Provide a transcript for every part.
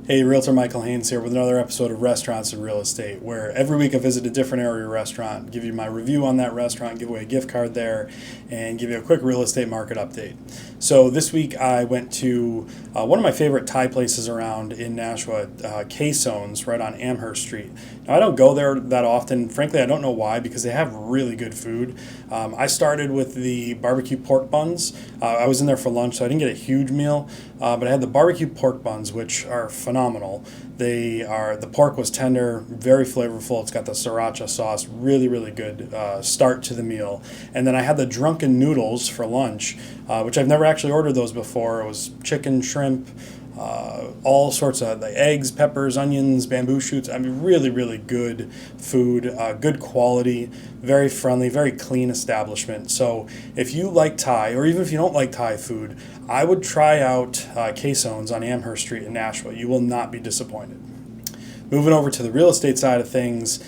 Hey, Realtor Michael Haynes here with another episode of Restaurants and Real Estate, where every week I visit a different area restaurant, give you my review on that restaurant, give away a gift card there, and give you a quick real estate market update. So this week I went to one of my favorite Thai places around in Nashua, Cuisine, right on Amherst Street. Now I don't go there that often. Frankly, I don't know why, because they have really good food. I started with the barbecue pork buns. I was in there for lunch, so I didn't get a huge meal, but I had the barbecue pork buns, which are phenomenal. The pork was tender, very flavorful. It's got the Siracha sauce, really good start to the meal. And then I had the drunken noodles for lunch, which I've never actually ordered those before. It was chicken, shrimp, all sorts of like eggs, peppers, onions, bamboo shoots. I mean, really good food, good quality, very friendly, very clean establishment. So if you like Thai, or even if you don't like Thai food, I would try out Quesones on Amherst Street in Nashua. You will not be disappointed. Moving over to the real estate side of things,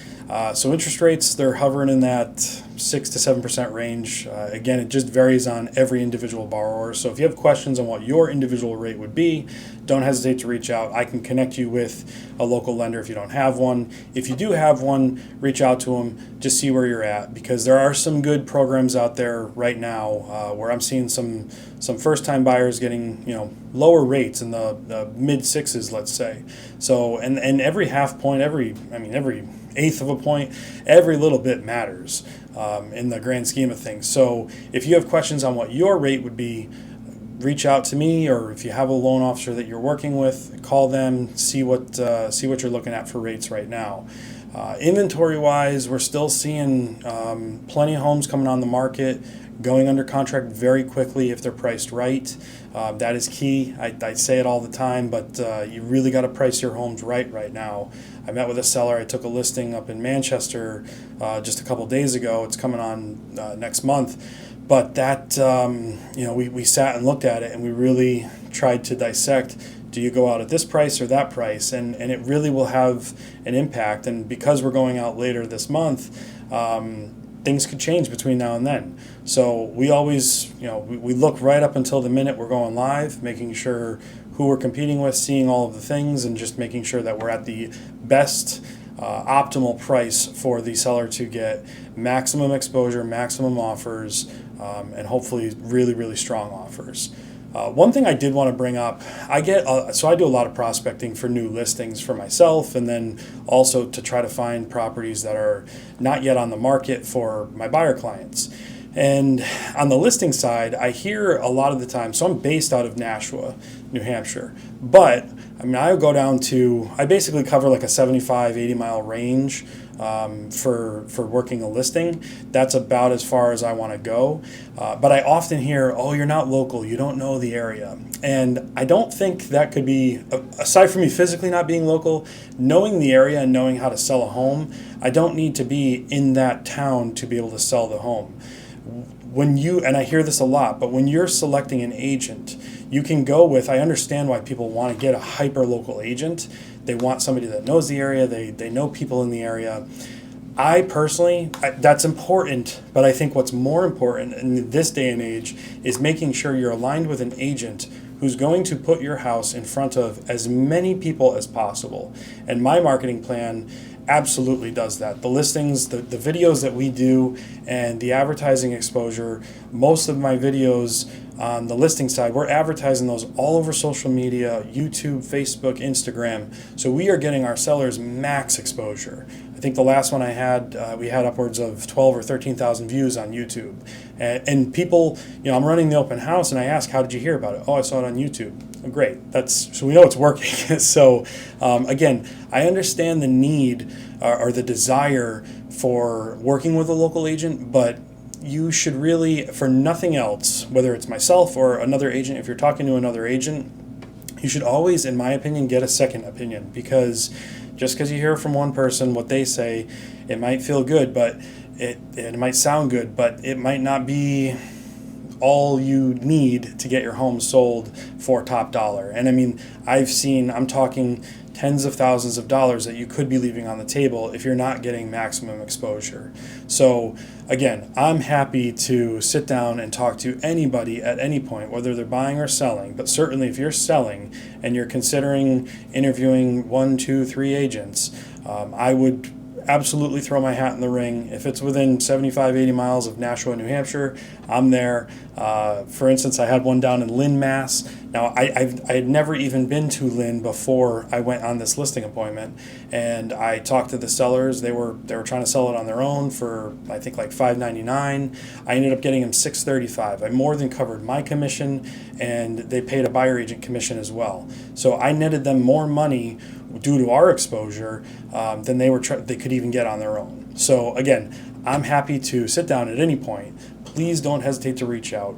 so interest rates, they're hovering in that 6 to 7% range. Again, it just varies on every individual borrower. So if you have questions on what your individual rate would be, don't hesitate to reach out. I can connect you with a local lender if you don't have one. If you do have one, reach out to them, just see where you're at, because there are some good programs out there right now where I'm seeing some first-time buyers getting lower rates in the mid sixes, let's say. So and every half point, every eighth of a point, every little bit matters in the grand scheme of things. So if you have questions on what your rate would be, reach out to me, or if you have a loan officer that you're working with, call them, see what you're looking at for rates right now. Inventory wise, we're still seeing plenty of homes coming on the market, going under contract very quickly if they're priced right. That is key. I say it all the time, but you really got to price your homes right now. I met with a seller. I took a listing up in Manchester just a couple days ago. It's coming on next month. But that, we sat and looked at it, and we really tried to dissect, do you go out at this price or that price? And it really will have an impact. And because we're going out later this month, things could change between now and then. So we always, we look right up until the minute we're going live, making sure who we're competing with, seeing all of the things, and just making sure that we're at the best optimal price for the seller to get maximum exposure, maximum offers, and hopefully really strong offers. One thing I did want to bring up, I do a lot of prospecting for new listings for myself, and then also to try to find properties that are not yet on the market for my buyer clients. And on the listing side, I hear a lot of the time, so I'm based out of Nashua, New Hampshire, but I basically cover like a 75, 80 mile range for working a listing. That's about as far as I want to go. But I often hear, oh, you're not local, you don't know the area. And I don't think that could be, aside from me physically not being local, knowing the area and knowing how to sell a home, I don't need to be in that town to be able to sell the home. And I hear this a lot, but when you're selecting an agent, you can go with, I understand why people want to get a hyper-local agent. They want somebody that knows the area, they know people in the area. I personally, that's important, but I think what's more important in this day and age is making sure you're aligned with an agent who's going to put your house in front of as many people as possible. And my marketing plan absolutely does that. The listings, the videos that we do, and the advertising exposure, most of my videos on the listing side, we're advertising those all over social media, YouTube, Facebook, Instagram. So we are getting our sellers max exposure. I think the last one I had, we had upwards of 12 or 13,000 views on YouTube. And people, I'm running the open house, and I ask, how did you hear about it? Oh, I saw it on YouTube. Oh, great. So we know it's working. So again, I understand the need or the desire for working with a local agent, but you should really, for nothing else, whether it's myself or another agent, if you're talking to another agent, you should always, in my opinion, get a second opinion, because just because you hear from one person what they say, it might feel good, but it might sound good, but it might not be all you need to get your home sold for top dollar. And I mean, I'm talking tens of thousands of dollars that you could be leaving on the table if you're not getting maximum exposure. So again, I'm happy to sit down and talk to anybody at any point, whether they're buying or selling. But certainly if you're selling and you're considering interviewing 1, 2, 3 agents, I would absolutely throw my hat in the ring. If it's within 75, 80 miles of Nashua, New Hampshire, I'm there. For instance, I had one down in Lynn, Mass. Now, I had never even been to Lynn before I went on this listing appointment, and I talked to the sellers. They were trying to sell it on their own for, I think, like $5.99. I ended up getting them $6.35. I more than covered my commission, and they paid a buyer agent commission as well. So I netted them more money due to our exposure than they could even get on their own. So again, I'm happy to sit down at any point. Please don't hesitate to reach out.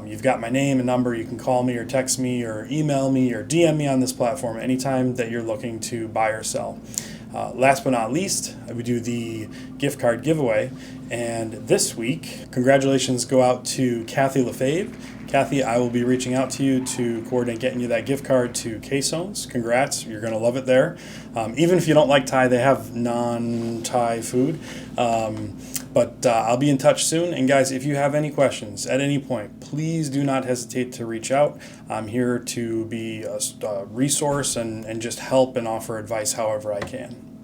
You've got my name and number. You can call me or text me or email me or DM me on this platform anytime that you're looking to buy or sell. Last but not least, we do the gift card giveaway. And this week, congratulations go out to Kathy LaFave. Kathy, I will be reaching out to you to coordinate getting you that gift card to Quesones. Congrats, you're going to love it there. Even if you don't like Thai, they have non-Thai food. But I'll be in touch soon. And guys, if you have any questions at any point, please do not hesitate to reach out. I'm here to be a resource and just help and offer advice however I can.